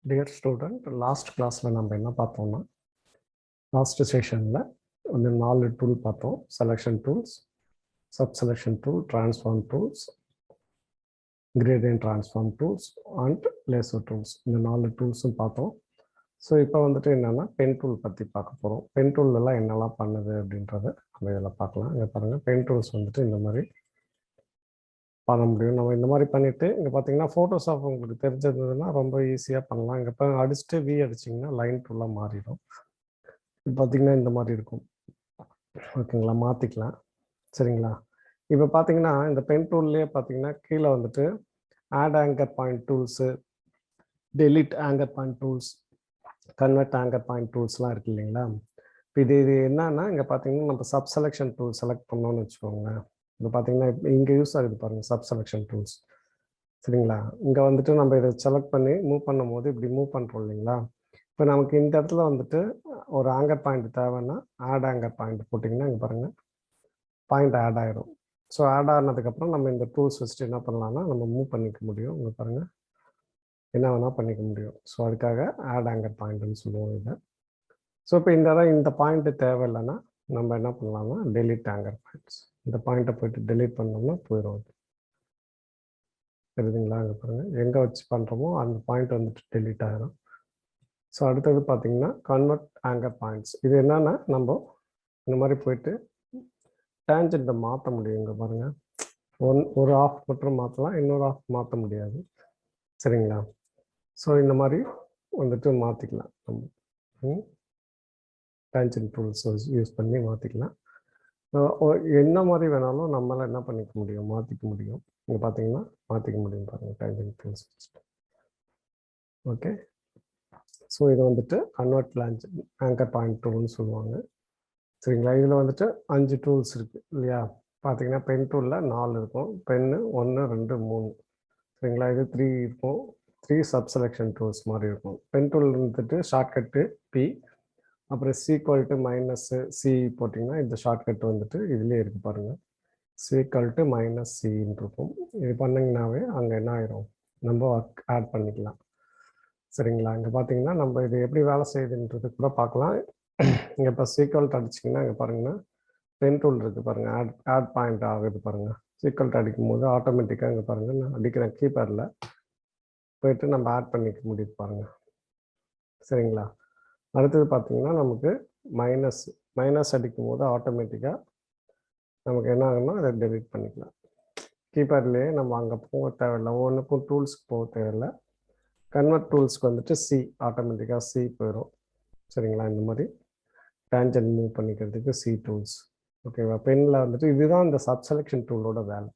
Dear student, last class நம்ம என்ன பார்த்தோம்னா லாஸ்ட் செஷனில் வந்து 4 டூல் பார்த்தோம். Selection tools, sub selection tool, transform tools, gradient transform tools and laser tools. இந்த 4 டூல்ஸும் பார்த்தோம். ஸோ இப்போ வந்துட்டு என்னென்னா பென் டூல் பற்றி பார்க்க போகிறோம். பென் டூல்லாம் என்னெல்லாம் பண்ணுது அப்படின்றத நம்ம இதில் பார்க்கலாம். இங்கே பாருங்கள், பென் டூல்ஸ் வந்துட்டு இந்த மாதிரி பண்ண முடியும். நம்ம இந்த மாதிரி பண்ணிவிட்டு இங்கே பார்த்தீங்கன்னா ஃபோட்டோஷாப் உங்களுக்கு தெரிஞ்சதுன்னா ரொம்ப ஈஸியாக பண்ணலாம். இங்கே இப்போ அடிச்சுட்டு வி அடிச்சிங்கன்னா லைன் டூலாக மாறிடும். இப்போ பார்த்தீங்கன்னா இந்த மாதிரி இருக்கும். ஓகேங்களா, மாற்றிக்கலாம். சரிங்களா, இப்போ பார்த்தீங்கன்னா இந்த பென் டூல்லையே பார்த்தீங்கன்னா கீழே வந்துட்டு add anchor point tools, delete anchor point tools, convert anchor point டூல்ஸ்லாம் இருக்குது இல்லைங்களா. இப்போ இது என்னன்னா இங்கே பார்த்தீங்கன்னா நம்ம சப் செலெக்ஷன் டூல் செலக்ட் பண்ணோன்னு வச்சுக்கோங்களேன். இப்போ பார்த்தீங்கன்னா இங்கே யூஸ் ஆகுது பாருங்கள் சப் செலெக்ஷன் டூல்ஸ். சரிங்களா, இங்கே வந்துட்டு நம்ம இதை செலக்ட் பண்ணி மூவ் பண்ணும் போது இப்படி மூவ் பண்ணுறோம் இல்லைங்களா. இப்போ நமக்கு இந்த இடத்துல வந்துட்டு ஒரு ஆங்கர் பாயிண்ட் தேவைன்னா ஆட் ஆங்கர் பாயிண்ட் போட்டிங்கன்னா இங்கே பாருங்கள் பாயிண்ட் ஆட் ஆகிடும். ஸோ ஆட் ஆனதுக்கப்புறம் நம்ம இந்த டூல்ஸ் வச்சுட்டு என்ன பண்ணலாம்னா நம்ம மூவ் பண்ணிக்க முடியும். இங்கே பாருங்கள் என்ன வேணால் பண்ணிக்க முடியும். ஸோ அதுக்காக ஆட் ஆங்கர் பாயிண்ட்டுன்னு சொல்லுவோம் இதை. ஸோ இப்போ இந்த பாயிண்ட்டு தேவையில்லைன்னா நம்ம என்ன பண்ணலாம்னா டெலிட் ஆங்கர் பாயிண்ட்ஸ், இந்த பாயிண்ட்டை போய்ட்டு டெலிட் பண்ணோம்னா போயிடும். அது தெரியுதுங்களா. இங்கே பாருங்கள் எங்கே வச்சு பண்ணுறோமோ அந்த பாயிண்ட் வந்துட்டு டெலிட் ஆகிடும். ஸோ அடுத்தது பார்த்தீங்கன்னா கன்வெர்ட் ஆங்கர் பாயிண்ட்ஸ். இது என்னன்னா நம்ம இந்த மாதிரி போயிட்டு டேஞ்செண்ட்டை மாற்ற முடியும். இங்கே பாருங்கள் ஒரு ஆஃப் மட்டும் மாற்றலாம், இன்னொரு ஆஃப் மாற்ற முடியாது. சரிங்களா. ஸோ இந்த மாதிரி வந்துட்டு மாற்றிக்கலாம். நம்ம டேஞ்செண்ட் டூல்ஸ் யூஸ் பண்ணி மாற்றிக்கலாம். என்ன மாதிரி வேணாலும் நம்மளால் என்ன பண்ணிக்க முடியும், மாற்றிக்க முடியும். இங்கே பார்த்தீங்கன்னா மாற்றிக்க முடியும் பாருங்கள் டேஞ்செண்ட் டூல்ஸ் வச்சுட்டு. ஓகே, ஸோ இது வந்துட்டு கன்வெர்ட் ஆங்கர் பாயிண்ட் டூல்னு சொல்லுவாங்க. சரிங்களா, இதில் வந்துட்டு 5 டூல்ஸ் இருக்குது இல்லையா. பார்த்தீங்கன்னா பென் டூலில் 4 இருக்கும். பென்னு 1 2 3. சரிங்களா, இது 3 இருக்கும். 3 சப் செலெக்ஷன் டூல்ஸ் மாதிரி இருக்கும். பென் டூல் வந்துட்டு ஷார்ட்கட்டு பி, அப்புறம் சீக்வல்ட்டு -C போட்டிங்கன்னா இந்த ஷார்ட்கட் வந்துட்டு இதுலேயே இருக்குது பாருங்கள். சீக்வல்ட்டு -Cன்னு இருக்கும். இது பண்ணிங்கனாவே அங்கே என்ன ஆயிரும், நம்ம ஆட் பண்ணிக்கலாம். சரிங்களா, இங்கே பார்த்தீங்கன்னா நம்ம இது எப்படி வேலை செய்யுதுன்றது கூட பார்க்கலாம். இங்கே இப்போ சீக்வல்ட் அடிச்சிங்கன்னா இங்கே பாருங்கன்னா பென் டூல் இருக்குது பாருங்கள், ஆட் பாயிண்ட் ஆகுது பாருங்கள். சீக்வல்ட் அடிக்கும் போது ஆட்டோமேட்டிக்காக இங்கே பாருங்கள் நான் அடிக்கிறேன் கீபேடில் போயிட்டு நம்ம ஆட் பண்ணிக்க முடியுது பாருங்கள். சரிங்களா, அடுத்தது பார்த்தீங்கன்னா நமக்கு மைனஸ் அடிக்கும் போது ஆட்டோமேட்டிக்காக நமக்கு என்ன ஆகும்னா அதை டெலிட் பண்ணிக்கலாம். கீபேட்லேயே நம்ம அங்கே போக தேவையில்லை, ஒவ்வொன்றுக்கும் டூல்ஸ்க்கு போக தேவையில்லை. கன்வெர்ட் டூல்ஸ்க்கு வந்துட்டு சி ஆட்டோமேட்டிக்காக சி போயிடும். சரிங்களா, இந்த மாதிரி டேஞ்செண்ட் மூவ் பண்ணிக்கிறதுக்கு சி டூல்ஸ். ஓகேவா, பெனில் வந்துட்டு இதுதான் இந்த சப் செலெக்ஷன் டூலோட வேலை.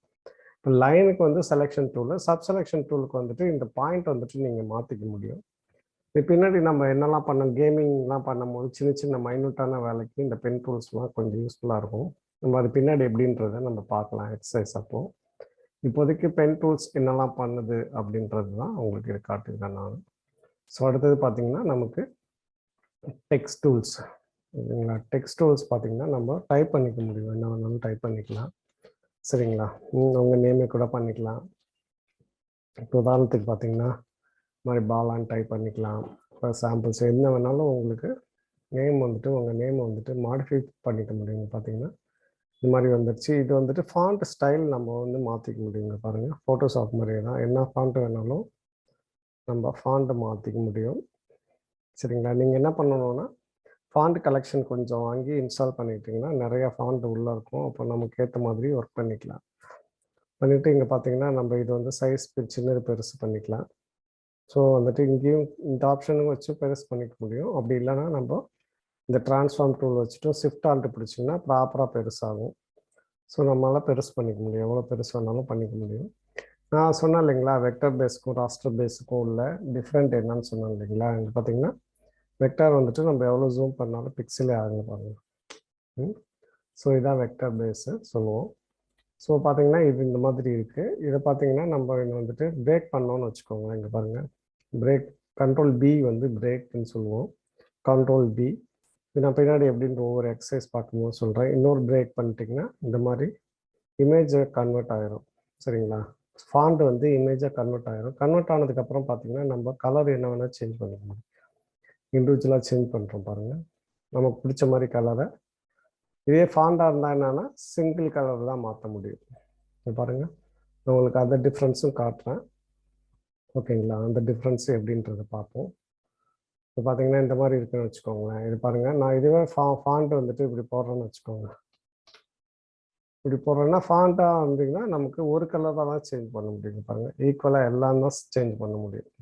இப்போ லைனுக்கு வந்து செலெக்ஷன் டூலு, சப் செலெக்ஷன் டூலுக்கு வந்துட்டு இந்த பாயிண்ட் வந்துட்டு நீங்கள் மாற்றிக்க முடியும். இப்போ பின்னாடி நம்ம என்னெல்லாம் கேமிங்லாம் பண்ணும்போது சின்ன சின்ன மைனூட்டான வேலைக்கு இந்த பென் டூல்ஸ்லாம் கொஞ்சம் யூஸ்ஃபுல்லாக இருக்கும். நம்ம அது பின்னாடி எப்படின்றத நம்ம பார்க்கலாம் எக்ஸசைஸ் அப்போது. இப்போதைக்கு பென் டூல்ஸ் என்னெல்லாம் பண்ணுது அப்படின்றது தான் உங்களுக்கு இது காட்டுகிறேன் நான். ஸோ அடுத்தது பார்த்தீங்கன்னா நமக்கு டெக்ஸ்ட் டூல்ஸ். ஓகேங்களா, டெக்ஸ்ட் டூல்ஸ் பார்த்தீங்கன்னா நம்ம டைப் பண்ணிக்க முடியும், என்ன வேணாலும் டைப் பண்ணிக்கலாம். சரிங்களா, உங்கள் நேமே கூட பண்ணிக்கலாம். இப்போ உதாரணத்துக்கு பார்த்தீங்கன்னா இந்த மாதிரி பாலான்னு டைப் பண்ணிக்கலாம். இப்போ சாம்பிள்ஸ் என்ன வேணாலும் உங்களுக்கு நேம் வந்துட்டு உங்கள் நேம் வந்துட்டு மாடிஃபை பண்ணிக்க முடியுங்க. பார்த்தீங்கன்னா இந்த மாதிரி வந்துடுச்சு. இது வந்துட்டு ஃபாண்ட் ஸ்டைல் நம்ம வந்து மாற்றிக்க முடியுங்க. பாருங்கள் ஃபோட்டோஷாப் மாதிரியே தான், என்ன ஃபாண்ட் வேணாலும் நம்ம ஃபாண்ட்டை மாற்றிக்க முடியும். சரிங்களா, நீங்கள் என்ன பண்ணணுன்னா ஃபாண்ட் கலெக்ஷன் கொஞ்சம் வாங்கி இன்ஸ்டால் பண்ணிக்கிட்டிங்கன்னா நிறையா ஃபாண்ட் உள்ளே இருக்கும். அப்போ நமக்கு ஏற்ற மாதிரி ஒர்க் பண்ணிக்கலாம். பண்ணிவிட்டு இங்கே பார்த்தீங்கன்னா நம்ம இது வந்து சைஸ் சின்னது பெருசு பண்ணிக்கலாம். ஸோ வந்துட்டு இங்கேயும் இந்த ஆப்ஷனும் வச்சு பெருசு பண்ணிக்க முடியும். அப்படி இல்லைன்னா நம்ம இந்த டிரான்ஸ்ஃபார்ம் டூல் வச்சுட்டும் ஷிஃப்ட் ஆல்ட் பிடிச்சிங்கன்னா ப்ராப்பராக பெருசாகும். ஸோ நம்மளால் பெருசு பண்ணிக்க முடியும், எவ்வளோ பெருசு வேணாலும் பண்ணிக்க முடியும். நான் சொன்னேன் இல்லைங்களா வெக்டர் பேஸுக்கும் ராஸ்டர் பேஸுக்கும் உள்ள டிஃப்ரெண்ட் என்னன்னு சொன்னேன் இல்லைங்களா. இங்கே பார்த்தீங்கன்னா வெக்டார் வந்துட்டு நம்ம எவ்வளோ ஜூம் பண்ணாலும் பிக்சலே ஆகுங்க பாருங்கள். ஸோ இதான் வெக்டர் பேஸு சொல்லுவோம். ஸோ பார்த்தீங்கன்னா இது இந்த மாதிரி இருக்குது. இதை பார்த்தீங்கன்னா நம்ம இங்கே வந்துட்டு பிரேக் பண்ணோன்னு வச்சுக்கோங்களேன். இங்கே பாருங்கள் பிரேக், கண்ட்ரோல் பி வந்து பிரேக்குன்னு சொல்லுவோம். கண்ட்ரோல் பி நான் பின்னாடி எப்படின்ற ஒவ்வொரு எக்ஸசைஸ் பார்க்கும்போது சொல்கிறேன். இன்னொரு பிரேக் பண்ணிட்டிங்கன்னா இந்த மாதிரி இமேஜை கன்வெர்ட் ஆகிரும். சரிங்களா, ஃபாண்ட் வந்து இமேஜாக கன்வெர்ட் ஆகிடும். கன்வெர்ட் ஆனதுக்கப்புறம் பார்த்தீங்கன்னா நம்ம கலர் என்ன வேணால் சேஞ்ச் பண்ணிக்கணும். இண்டிவிஜுவலாக சேஞ்ச் பண்ணுறோம் பாருங்கள், நமக்கு பிடிச்ச மாதிரி கலரை. இதே ஃபாண்டாக இருந்தால் என்னென்னா சிங்கிள் கலர் தான் மாற்ற முடியும். பாருங்கள், உங்களுக்கு அந்த டிஃப்ரென்ஸும் காட்டுறேன். ஓகேங்களா, அந்த டிஃப்ரென்ஸு எப்படின்றத பார்ப்போம். இப்போ பார்த்தீங்கன்னா இந்த மாதிரி இருக்குன்னு வச்சுக்கோங்களேன். இது பாருங்கள், நான் இதுவே ஃபாண்ட் வந்துட்டு இப்படி போடுறேன்னு வச்சுக்கோங்க. இப்படி போடுறேன்னா ஃபாண்ட்டாக வந்தீங்கன்னா நமக்கு ஒரு கலராக தான் சேஞ்ச் பண்ண முடியும். பாருங்கள், ஈக்குவலாக எல்லாம் தான் சேஞ்ச் பண்ண முடியும்.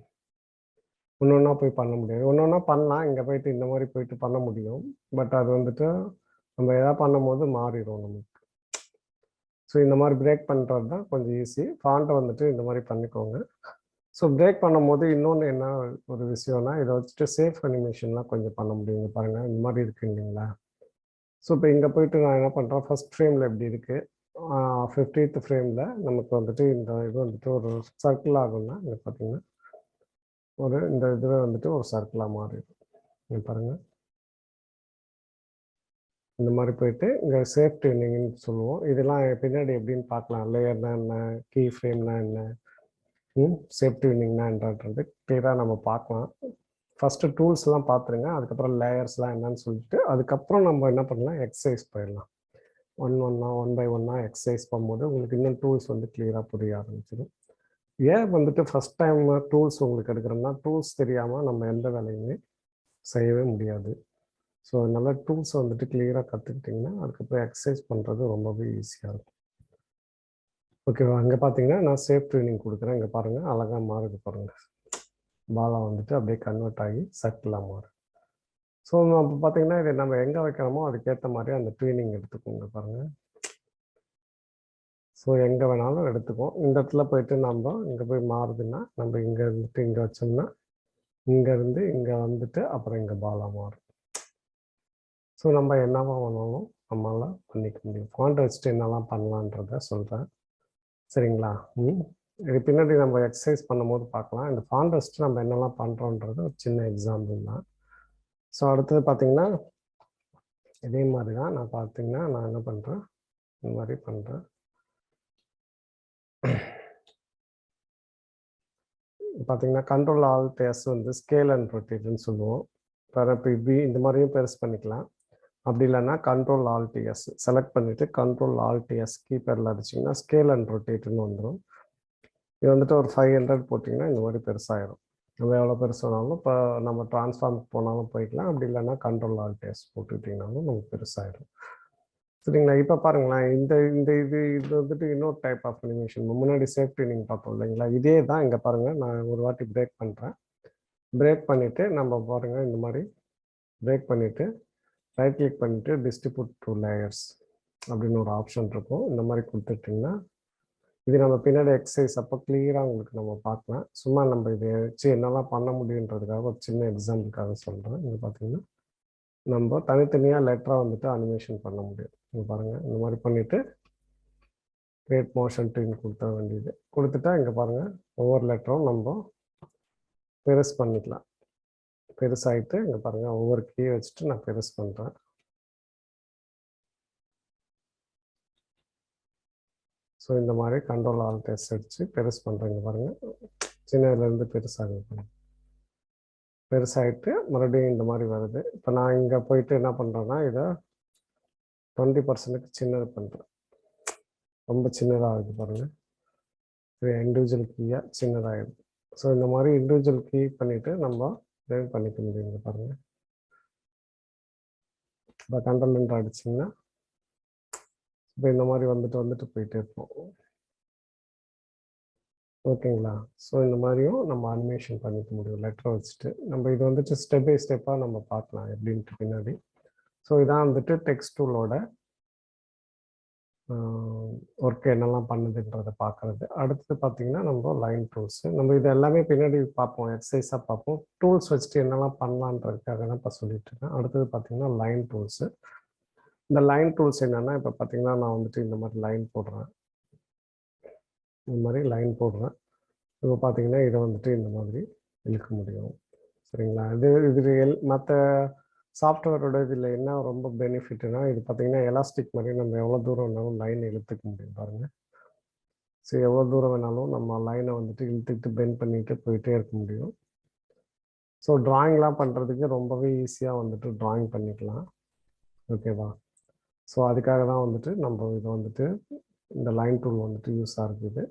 ஒன்று ஒன்றா போய் பண்ண முடியாது. ஒன்று ஒன்றா பண்ணலாம், இங்கே போயிட்டு இந்த மாதிரி போயிட்டு பண்ண முடியும். பட் அது வந்துட்டு நம்ம எதாவது பண்ணும் போது மாறிடும் நமக்கு. ஸோ இந்த மாதிரி பிரேக் பண்ணுறது தான் கொஞ்சம் ஈஸி. ஃபாண்ட்டை வந்துட்டு இந்த மாதிரி பண்ணிக்கோங்க. ஸோ பிரேக் பண்ணும்போது இன்னொன்று என்ன ஒரு விஷயம்னா, இதை வச்சுட்டு சேஃப் அனிமேஷன்லாம் கொஞ்சம் பண்ண முடியுங்க. பாருங்கள், இந்த மாதிரி இருக்குது இல்லைங்களா. ஸோ இப்போ இங்கே போயிட்டு நான் என்ன பண்ணுறேன், ஃபஸ்ட் ஃப்ரேமில் எப்படி இருக்குது, 50th ஃப்ரேமில் நமக்கு வந்துட்டு இந்த இது வந்துட்டு ஒரு சர்க்கிள் ஆகும்னா, இங்கே பார்த்தீங்கன்னா ஒரு இந்த இதுவே வந்துட்டு ஒரு சர்க்கிளாக மாறிடும். இங்கே பாருங்கள், இந்த மாதிரி போயிட்டு இங்கே சேஃப் ட்யூனிங்னு சொல்லுவோம். இதெல்லாம் பின்னாடி எப்படின்னு பார்க்கலாம். லேயர்னா என்ன, கீ ஃப்ரேம்னா என்ன, சேஃப் ட்யூனிங்னா என்னன்றது கிளியராக நம்ம பார்க்கலாம். ஃபஸ்ட்டு டூல்ஸ்லாம் பார்த்துருங்க, அதுக்கப்புறம் லேயர்ஸ்லாம் என்னன்னு சொல்லிட்டு அதுக்கப்புறம் நம்ம என்ன பண்ணலாம், எக்ஸசைஸ் போயிடலாம். ஒன் பை ஒன்னாக எக்ஸசைஸ் பண்ணும்போது உங்களுக்கு இன்னும் டூல்ஸ் வந்து கிளியராக புரிய ஆரம்பிச்சிடும். ஏன் வந்துட்டு ஃபஸ்ட் டைம் டூல்ஸ் உங்களுக்கு எடுக்கிறோம்னா, டூல்ஸ் தெரியாமல் நம்ம எந்த வேலையுமே செய்யவே முடியாது. ஸோ அதனால் டூல்ஸை வந்துட்டு கிளியராக கற்றுக்கிட்டிங்கன்னா அதுக்கப்புறம் எக்ஸசைஸ் பண்ணுறது ரொம்பவே ஈஸியாக இருக்கும். ஓகேவா, அங்கே பார்த்தீங்கன்னா நான் சேஃப் ட்யூனிங் கொடுக்குறேன். இங்கே பாருங்கள், அழகாக மாறுது பாருங்கள். பாலாக வந்துட்டு அப்படியே கன்வெர்ட் ஆகி சர்க்கிளாக மாறும். ஸோ அப்போ பார்த்தீங்கன்னா இதை நம்ம எங்கே வைக்கிறோமோ அதுக்கேற்ற மாதிரி அந்த ட்யூனிங் எடுத்துக்கோங்க பாருங்கள். ஸோ எங்கே வேணாலும் எடுத்துக்கும். இந்த இடத்துல போயிட்டு நம்ம இங்கே போய் மாறுதுன்னா நம்ம இங்கே இருந்துட்டு இங்கே வச்சோம்னா இங்கேருந்து இங்கே வந்துட்டு அப்புறம் இங்கே பாலாக மாறும். ஸோ நம்ம என்னவா வேணாலும் நம்மளால் பண்ணிக்க முடியும். ஃபாண்ட் வச்சுட்டு என்னெல்லாம் பண்ணலான்றத சொல்கிறேன், சரிங்களா. இது பின்னாடி நம்ம எக்ஸசைஸ் பண்ணும்போது பார்க்கலாம். இந்த ஃபாண்ட் வச்சுட்டு நம்ம என்னெல்லாம் பண்ணுறோன்றது ஒரு சின்ன எக்ஸாம்பிள் தான். ஸோ அடுத்தது பார்த்தீங்கன்னா இதே மாதிரி தான் நான் பார்த்தீங்கன்னா நான் என்ன பண்ணுறேன், இந்த மாதிரி பண்ணுறேன். பார்த்தீங்கன்னா கண்ட்ரோல் ஆல்ட் எஸ் வந்து ஸ்கேல் அண்ட் ரொட்டேட்னு சொல்லுவோம். இப்போ இப்படி இந்த மாதிரியும் பெருசு பண்ணிக்கலாம். அப்படி இல்லைன்னா கண்ட்ரோல் ஆல்ட் எஸ் செலக்ட் பண்ணிவிட்டு கண்ட்ரோல் ஆல்ட் எஸ் கீபேடில் அடிச்சிங்கன்னா ஸ்கேல் அண்ட் ரொட்டேட்னு வந்துடும். இது வந்துட்டு ஒரு 500 போட்டிங்கன்னா இந்த மாதிரி பெருசாகிடும். நம்ம எவ்வளோ பெருசு வேணாலும் இப்போ நம்ம ட்ரான்ஸ்ஃபார்ம் போனாலும் போய்க்கலாம். அப்படி இல்லைன்னா கண்ட்ரோல் ஆல்ட் எஸ் போட்டுக்கிட்டிங்கனாலும் நமக்கு பெருசாகிடும், சரிங்களா. இப்போ பாருங்களேன், இந்த இந்த இது இது வந்துட்டு இன்னொரு டைப் ஆஃப் அனிமேஷன். முன்னாடி சேஃப்டி நீங்கள் பார்த்தோம் இல்லைங்களா, இதே தான். இங்கே பாருங்கள், நான் ஒரு வாட்டி பிரேக் பண்ணுறேன். பிரேக் பண்ணிவிட்டு நம்ம பாருங்கள் இந்த மாதிரி பிரேக் பண்ணிவிட்டு ரைட் கிளிக் பண்ணிவிட்டு டிஸ்ட்ரிபியூட் டு லேயர்ஸ் அப்படின்னு ஒரு ஆப்ஷன் இருக்கும். இந்த மாதிரி கொடுத்துட்டிங்கன்னா இது நம்ம பின்னாடி எக்ஸசைஸ் அப்போ கிளியராக உங்களுக்கு நம்ம பார்க்கலாம். சும்மா நம்ம இதை வச்சு என்னெல்லாம் பண்ண முடியுன்றதுக்காக ஒரு சின்ன எக்ஸாம்பிளுக்காக சொல்கிறேன். இங்கே பார்த்தீங்கன்னா நம்ம தனித்தனியாக லெட்டராக வந்துட்டு அனிமேஷன் பண்ண முடியும். இங்கே பாருங்கள், இந்த மாதிரி பண்ணிவிட்டு கிரியேட் மோஷன் ட்ரீன் கொடுத்த வேண்டியது கொடுத்துட்டா இங்கே பாருங்கள் ஒவ்வொரு லெட்டரும் நம்ம பெருசு பண்ணிக்கலாம். பெருசாகிட்டு இங்கே பாருங்கள் ஒவ்வொரு கீயை வச்சுட்டு நான் பெருசு பண்ணுறேன். ஸோ இந்த மாதிரி கண்ட்ரோல் ஆல்ட் எஸ் அடித்து பெருசு பண்ணுறேங்க பாருங்கள், சின்னதுலேருந்து பெருசாக பெருசாகிட்டு மறுபடியும் இந்த மாதிரி வருது. இப்போ நான் இங்கே போயிட்டு என்ன பண்ணுறேன்னா இதை 20% சின்னது பண்ணுறேன். ரொம்ப சின்னதாகுது பாருங்கள், இது இண்டிவிஜுவல் கீயாக சின்னதாகிடுது. ஸோ இந்த மாதிரி இண்டிவிஜுவல் கீ பண்ணிவிட்டு நம்ம சேவ் பண்ணிக்க முடியுங்க பாருங்கள். இப்போ கண்ட்ரோல் அடிச்சிங்கன்னா இப்போ இந்த மாதிரி வந்துட்டு போயிட்டே இருப்போம், ஓகேங்களா. ஸோ இந்த மாதிரியும் நம்ம அனிமேஷன் பண்ணிக்க முடியும் லெட்டரை வச்சுட்டு. நம்ம இது வந்துட்டு ஸ்டெப் பை ஸ்டெப்பாக நம்ம பார்க்கலாம் எப்படின்ட்டு பின்னாடி. ஸோ இதான் வந்துட்டு டெக்ஸ்ட் டூலோட ஒர்க் என்னெல்லாம் பண்ணுதுன்றதை பார்க்குறது. அடுத்தது பார்த்திங்கன்னா நம்ம லைன் டூல்ஸு, நம்ம இது எல்லாமே பின்னாடி பார்ப்போம், எக்ஸசைஸாக பார்ப்போம். டூல்ஸ் வச்சுட்டு என்னெல்லாம் பண்ணலான்றதுக்காக தான் இப்போ சொல்லிட்டுருக்கேன். அடுத்தது பார்த்திங்கன்னா லைன் டூல்ஸு. இந்த லைன் டூல்ஸ் என்னென்னா இப்போ பார்த்திங்கன்னா நான் வந்துட்டு இந்த மாதிரி லைன் போடுறேன், இந்த மாதிரி லைன் போடுறேன். இப்போ பார்த்தீங்கன்னா இதை வந்துட்டு இந்த மாதிரி இழுக்க முடியும், சரிங்களா. இது மற்ற சாஃப்ட்வேரோட இதில் என்ன ரொம்ப பெனிஃபிட்னா இது பார்த்தீங்கன்னா எலாஸ்டிக் மாதிரி நம்ம எவ்வளோ தூரம் வேணாலும் லைன் இழுத்துக்க முடியும் பாருங்கள். ஸோ எவ்வளோ தூரம் வேணாலும் நம்ம லைனை வந்துட்டு இழுத்துக்கிட்டு பெண்ட் பண்ணிட்டு போயிட்டே இருக்க முடியும். ஸோ ட்ராயிங்லாம் பண்ணுறதுக்கு ரொம்பவே ஈஸியாக வந்துட்டு ட்ராயிங் பண்ணிக்கலாம். ஓகேவா? ஸோ அதுக்காக தான் வந்துட்டு நம்ம இதை வந்துட்டு இந்த லைன் டூல் வந்துட்டு யூஸாக இருக்குது.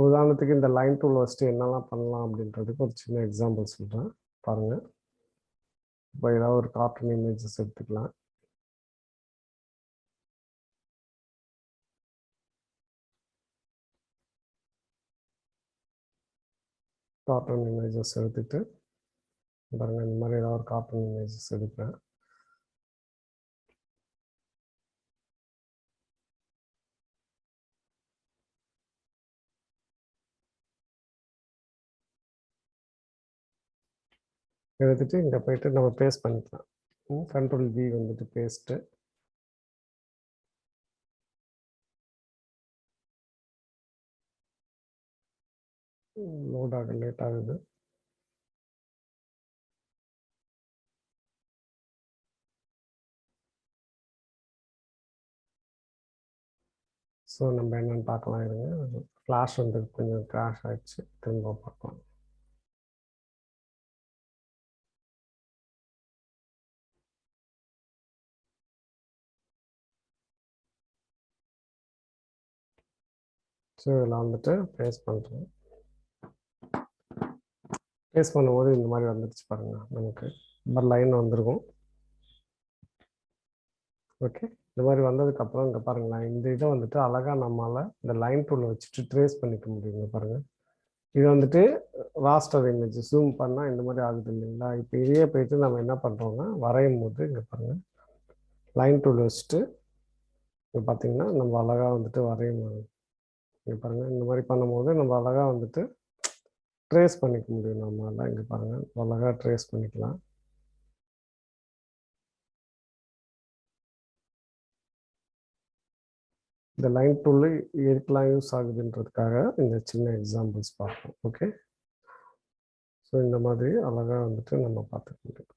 உதாரணத்துக்கு இந்த லைன் டூல் வச்சுட்டு என்னெல்லாம் பண்ணலாம் அப்படின்றதுக்கு ஒரு சின்ன எக்ஸாம்பிள் சொல்கிறேன் பாருங்கள். இப்போ ஏதாவது ஒரு கார்ட்டூன் இமேஜஸ் எடுத்துக்கலாம். கார்ட்டூன் இமேஜஸ் எடுத்துகிட்டு பாருங்கள், இந்த மாதிரி ஏதாவது ஒரு கார்ட்டூன் இமேஜஸ் எடுக்கிறேன். எடுத்துகிட்டு இங்கே போயிட்டு நம்ம பேஸ்ட் பண்ணிக்கலாம். கண்ட்ரோல் V வந்துட்டு பேஸ்ட்டு. லோட் ஆக லேட் ஆகுது. ஸோ நம்ம என்னென்னு பார்க்கலாம். இருங்க, ஃப்ளாஷ் வந்து கொஞ்சம் கிராஷ் ஆகிடுச்சு, திரும்ப பார்க்கலாம். ஸோ இதில் வந்துட்டு பேஸ்ட் பண்ணுறேன். பேஸ்ட் பண்ணும்போது இந்த மாதிரி வந்துடுச்சு பாருங்கள், நமக்கு இந்த மாதிரி லைன் வந்துருக்கும். ஓகே, இந்த மாதிரி வந்ததுக்கப்புறம் இங்கே பாருங்களேன், இந்த இதை வந்துட்டு அழகாக நம்மளால் இந்த லைன் டூலை வச்சுட்டு ட்ரேஸ் பண்ணிக்க முடியுங்க. பாருங்கள், இது வந்துட்டு ராஸ்டர் இமேஜ் ஜூம் பண்ணால் இந்த மாதிரி ஆகுது இல்லைங்களா? இப்போ இதையே போயிட்டு நம்ம என்ன பண்ணுறோம்னா வரையும் போது இங்கே பாருங்கள், லைன் டூல் வச்சுட்டு இப்போ பார்த்திங்கன்னா நம்ம அழகாக வந்துட்டு வரையும் போது இங்கே பாருங்கள், இந்த மாதிரி பண்ணும்போது நம்ம அழகாக வந்துட்டு ட்ரேஸ் பண்ணிக்க முடியும் நம்மளால். இங்கே பாருங்கள், அழகாக ட்ரேஸ் பண்ணிக்கலாம். இந்த லைன் டூல் எதுக்கெல்லாம் யூஸ் ஆகுதுன்றதுக்காக இந்த சின்ன எக்ஸாம்பிள்ஸ் பார்ப்போம். ஓகே, ஸோ இந்த மாதிரி அழகாக வந்துட்டு நம்ம பார்த்துக்க முடியும்.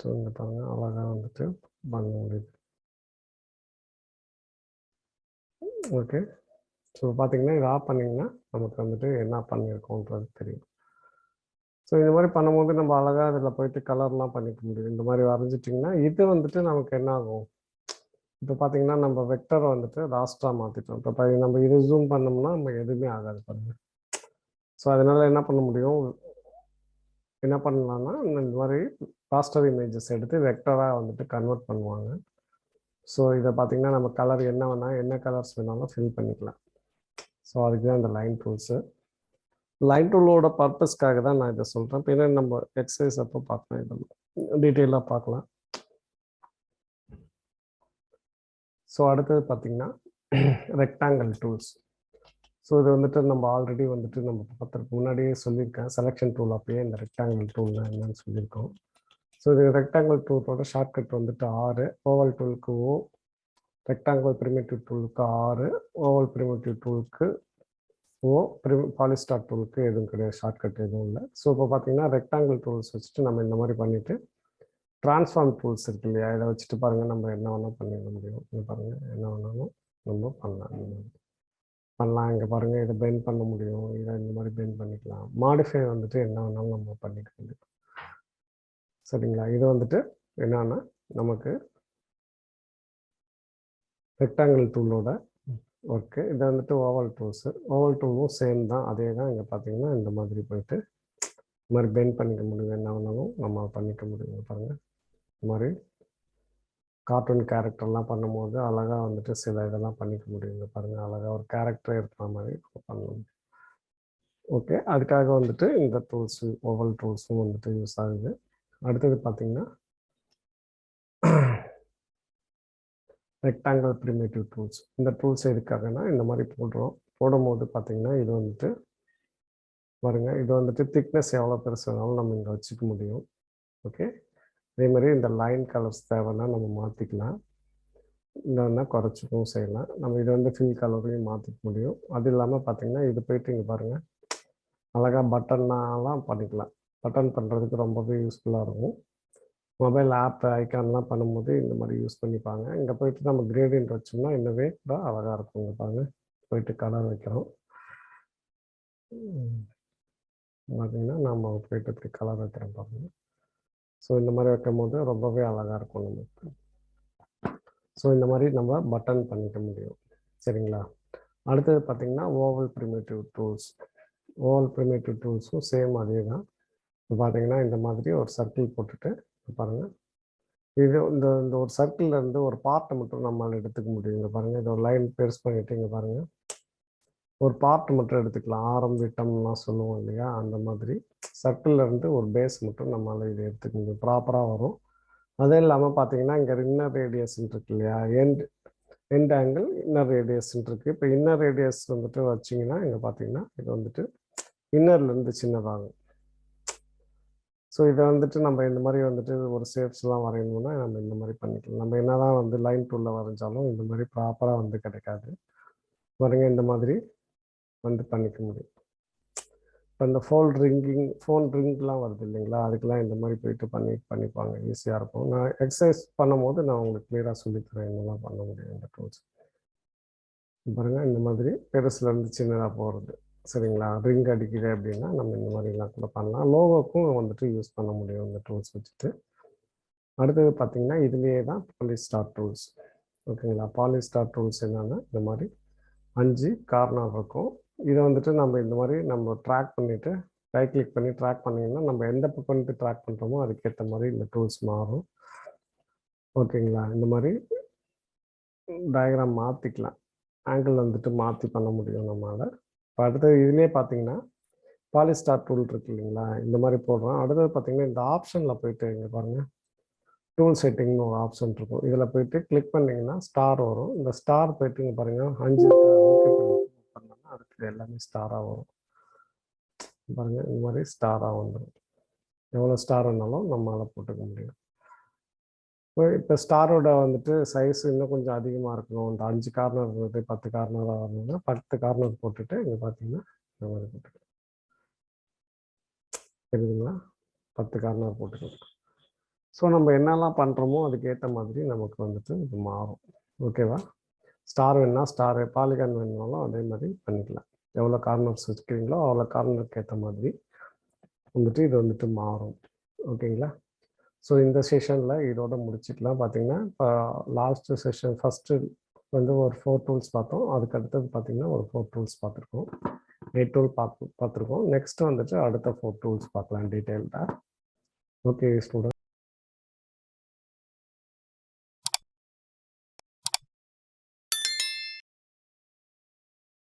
ஸோ இங்கே பாருங்கள், அழகாக வந்துட்டு பண்ண முடியுது. ஓகே, ஸோ பார்த்தீங்கன்னா இது ஆஃப் பண்ணிங்கன்னா நமக்கு வந்துட்டு என்ன பண்ணியிருக்கோன்றது தெரியும். ஸோ இந்த மாதிரி பண்ணும்போது நம்ம அழகாக இதில் போயிட்டு கலர்லாம் பண்ணிக்க முடியும். இந்த மாதிரி வரைஞ்சிட்டிங்கன்னா இது வந்துட்டு நமக்கு என்ன ஆகும், இப்போ பார்த்தீங்கன்னா நம்ம வெக்டரை வந்துட்டு ராஸ்டராக மாற்றிட்டோம். இப்போ நம்ம இது ஜூம் பண்ணோம்னா நம்ம எதுவுமே ஆகாது பாருங்கள். ஸோ அதனால் என்ன பண்ண முடியும், என்ன பண்ணலாம்னா இந்த மாதிரி ராஸ்டர் இமேஜஸ் எடுத்து வெக்டராக வந்துட்டு கன்வெர்ட் பண்ணுவாங்க. ஸோ இதை பார்த்திங்கன்னா நம்ம கலர் என்ன வேணால் என்ன கலர்ஸ் வேணாலும் ஃபில் பண்ணிக்கலாம். ஸோ அதுக்கு தான் இந்த லைன் டூல்ஸு. லைன் டூலோட பர்பஸ்க்காக தான் நான் இதை சொல்கிறேன். பின்ன நம்ம எக்ஸசைஸ் அப்போ பார்க்கலாம், இதெல்லாம் டீட்டெயிலாக பார்க்கலாம். ஸோ அடுத்தது பார்த்திங்கன்னா ரெக்டாங்கிள் டூல்ஸ். ஸோ இது வந்துட்டு நம்ம ஆல்ரெடி வந்துட்டு நம்ம பார்த்துருக்கு முன்னாடியே சொல்லியிருக்கேன். செலெக்ஷன் டூல் அப்பயே இந்த ரெக்டாங்கிள் டூல்னா என்னன்னு சொல்லியிருக்கோம். ஸோ இது ரெக்டாங்கிள் டூலோட ஷார்ட்கட் வந்துட்டு 6, ஓவல் டூலுக்கு O, ரெக்டாங்கிள் பிரிமிட்டிவ் டூலுக்கு 6, ஓவல் பிரிமிட்டிவ் டூலுக்கு O, பாலிஸ்டார் டூலுக்கு எதுவும் கிடையாது, ஷார்ட்கட் எதுவும் இல்லை. ஸோ இப்போ பார்த்தீங்கன்னா ரெக்டாங்கிள் டூல்ஸ் வச்சுட்டு நம்ம இந்த மாதிரி பண்ணிவிட்டு ட்ரான்ஸ்ஃபார்ம் டூல்ஸ் இருக்கு இல்லையா, இதை வச்சுட்டு பாருங்கள் நம்ம என்ன வேணால் பண்ணிட முடியும். இங்கே பாருங்கள், என்ன வேணாலும் நம்ம பண்ணலாம். இங்கே பாருங்கள், இதை பெண்ட் பண்ண முடியும், இதை இந்த மாதிரி பெண்ட் பண்ணிக்கலாம். மாடிஃபை வந்துட்டு என்ன வேணாலும் நம்ம பண்ணிக்க முடியும். சரிங்களா? இது வந்துட்டு என்னன்னா நமக்கு ரெக்டாங்கிள் டூலோட ஒர்க்கு. இதை வந்துட்டு ஓவல் டூல்ஸு. ஓவல் டூலும் சேம் தான், அதே தான். இங்கே பார்த்தீங்கன்னா இந்த மாதிரி போயிட்டு இந்த மாதிரி பெண்ட் பண்ணிக்க முடியும், என்ன வேணாலும் நம்ம பண்ணிக்க முடியும். பாருங்கள், இந்த மாதிரி கார்ட்டூன் கேரக்டர்லாம் பண்ணும்போது அழகாக வந்துட்டு சில இதெல்லாம் பண்ணிக்க முடியுங்க. பாருங்கள், அழகாக ஒரு கேரக்டரே இருக்கிற மாதிரி பண்ணணும். ஓகே, அதுக்காக வந்துட்டு இந்த டூல்ஸு ஓவல் டூல்ஸும் வந்துட்டு யூஸ் ஆகுது. அடுத்தது பார்த்திங்கன்னா ரெக்டாங்கிள் பிரிமிட்டிவ் டூல்ஸ். இந்த டூல்ஸ் எதுக்காகனா இந்த மாதிரி போடும்போது பார்த்திங்கன்னா இது வந்துட்டு பாருங்க, இது வந்துட்டு திக்னஸ் எவ்வளோ பெருசு வேணாலும் நம்ம இங்கே வச்சுக்க முடியும். ஓகே, அதே மாதிரி இந்த லைன் கலர்ஸ் தேவைன்னா நம்ம மாற்றிக்கலாம், இல்லைன்னா குறைச்சிக்கவும் செய்யலாம். நம்ம இதை வந்து ஃபில் கலரையும் மாற்றிக்க முடியும். அது இல்லாமல் பார்த்திங்கன்னா இது போயிட்டு இங்கே பாருங்கள், அழகாக பட்டன்னாலாம் பண்ணிக்கலாம். பட்டன் பண்ணுறதுக்கு ரொம்பவே யூஸ்ஃபுல்லாக இருக்கும். மொபைல் ஆப் ஐக்கான்லாம் பண்ணும்போது இந்த மாதிரி யூஸ் பண்ணிப்பாங்க. இங்கே போயிட்டு நம்ம கிரேடியன்ட் வச்சோம்னா இன்னவே கூட அழகாக இருக்கும். இங்கே பாருங்க, போயிட்டு கலர் வைக்கிறோம். பார்த்தீங்கன்னா நம்ம போயிட்டு இப்படி கலர் வைக்கிறோம் பாருங்க. ஸோ இந்த மாதிரி வைக்கும் போது ரொம்பவே அழகாக இருக்கும் நமக்கு. ஸோ இந்த மாதிரி நம்ம பட்டன் பண்ணிக்க முடியும். சரிங்களா? அடுத்தது பார்த்தீங்கன்னா oval primitive tools. Oval primitive டூல்ஸும் சேம் அதே தான். இப்போ பார்த்தீங்கன்னா இந்த மாதிரி ஒரு சர்க்கிள் போட்டுட்டு பாருங்கள், இது இந்த இந்த ஒரு சர்க்கிளில் இருந்து ஒரு பார்ட்டை மட்டும் நம்மளால் எடுத்துக்க முடியும். இங்கே பாருங்கள், இது ஒரு லைன் பெருசு பண்ணிவிட்டு இங்கே பாருங்கள், ஒரு பார்ட் மட்டும் எடுத்துக்கலாம். ஆரம் விட்டம்லாம் சொல்லுவோம் இல்லையா, அந்த மாதிரி சர்க்கிளில் இருந்து ஒரு பேஸ் மட்டும் நம்மளால் இதை எடுத்துக்க முடியும், ப்ராப்பராக வரும். அதே இல்லாமல் பார்த்தீங்கன்னா இங்கே இன்னர் ரேடியஸ்ன்னு இருக்கு இல்லையா, எண்ட் ஆங்கிள் இன்னர் ரேடியஸ்ன்னு இருக்குது. இப்போ இன்னர் ரேடியஸ் வந்துட்டு வச்சிங்கன்னா இங்கே பார்த்தீங்கன்னா இது வந்துட்டு இன்னர்லேருந்து சின்னதாகும். ஸோ இதை வந்துட்டு நம்ம இந்த மாதிரி வந்துட்டு ஒரு ஷேப்ஸ்லாம் வரையணும்னா நம்ம இந்த மாதிரி பண்ணிக்கலாம். நம்ம என்ன தான் வந்து லைன் டூலில் வரைஞ்சாலும் இந்த மாதிரி ப்ராப்பராக வந்து கிடைக்காது. பாருங்க, இந்த மாதிரி வந்து பண்ணிக்க முடியும். இப்போ இந்த ஃபோன் ரிங்லாம் வருது இல்லைங்களா, அதுக்கெல்லாம் இந்த மாதிரி போயிட்டு பண்ணிப்பாங்க, ஈஸியாக இருக்கும். நான் எக்ஸசைஸ் பண்ணும்போது நான் உங்களுக்கு கிளியராக சொல்லித்தரேன் என்னெல்லாம் பண்ண முடியும் இந்த டூல்ஸ். பாருங்கள், இந்த மாதிரி பெருசுலேருந்து சின்னதாக போகிறது. சரிங்களா? ரிங் அடிக்குது அப்படின்னா நம்ம இந்த மாதிரிலாம் கூட பண்ணலாம். லோகோக்கும் வந்துட்டு யூஸ் பண்ண முடியும் இந்த டூல்ஸ் வச்சுட்டு. அடுத்தது பார்த்தீங்கன்னா இதுலேயே தான் பாலிஸ்டார் டூல்ஸ். ஓகேங்களா? பாலிஸ்டார் டூல்ஸ் என்னென்னா இந்த மாதிரி 5 கார்னர் இருக்கும். இதை வந்துட்டு நம்ம இந்த மாதிரி நம்ம ட்ராக் பண்ணிவிட்டு ரைட் கிளிக் பண்ணி ட்ராக் பண்ணிங்கன்னா நம்ம எந்த பக்கம் ட்ராக் பண்ணுறோமோ அதுக்கேற்ற மாதிரி இந்த டூல்ஸ் மாறும். ஓகேங்களா? இந்த மாதிரி டயக்ராம் மாற்றிக்கலாம், ஆங்கிள் வந்துட்டு மாற்றி பண்ண முடியும் நம்மளால். இப்போ அடுத்தது இதுலேயே பார்த்தீங்கன்னா பாலிஸ்டார் டூல் இருக்கு இல்லைங்களா, இந்த மாதிரி போடுறோம். அடுத்தது பார்த்தீங்கன்னா இந்த ஆப்ஷனில் போயிட்டு இங்கே பாருங்கள், டூல் செட்டிங்னு ஒரு ஆப்ஷன் இருக்கும். இதில் போயிட்டு கிளிக் பண்ணிங்கன்னா ஸ்டார் வரும். இந்த ஸ்டார் போயிட்டு இங்கே பாருங்கள் 5 ஓகே பண்ணோம்னா அடுத்து எல்லாமே ஸ்டாராக வரும். பாருங்கள், இந்த மாதிரி ஸ்டாராக வந்துடும். எவ்வளோ ஸ்டார் வேணாலும் நம்மளால் போட்டுக்க முடியும். இப்போ ஸ்டாரோட வந்துட்டு சைஸ் இன்னும் கொஞ்சம் அதிகமாக இருக்கணும், இந்த 5 கார்னர் இருந்தது 10 கார்னராக வரணும்னா 10 கார்னர் போட்டுட்டு இங்கே பார்த்தீங்கன்னா இந்த மாதிரி போட்டுக்கலாம். தெரியுதுங்களா? 10 கார்னர் போட்டுக்கலாம். ஸோ நம்ம என்னெல்லாம் பண்ணுறோமோ அதுக்கேற்ற மாதிரி நமக்கு வந்துட்டு இது மாறும். ஓகேவா? ஸ்டார் வேணுன்னா ஸ்டாரு, பாலிகான் வேணுனாலும் அதே மாதிரி பண்ணிக்கலாம். எவ்வளோ கார்னர்ஸ் வச்சுக்கிறீங்களோ அவ்வளோ கார்னருக்கு ஏற்ற மாதிரி வந்துட்டு இது வந்துட்டு மாறும். ஓகேங்களா? ஸோ இந்த செஷனில் இதோட முடிச்சுக்கலாம். பார்த்தீங்கன்னா இப்போ லாஸ்ட்டு செஷன் ஃபஸ்ட்டு வந்து ஒரு 4 டூல்ஸ் பார்த்தோம். அதுக்கு அடுத்தது பார்த்தீங்கன்னா ஒரு 4 டூல்ஸ் பார்த்துருக்கோம். 8 டூல் பார்த்துருக்கோம். நெக்ஸ்ட் வந்துட்டு அடுத்த 4 டூல்ஸ் பார்க்கலாம் டீட்டெயில்டாக. Okay student.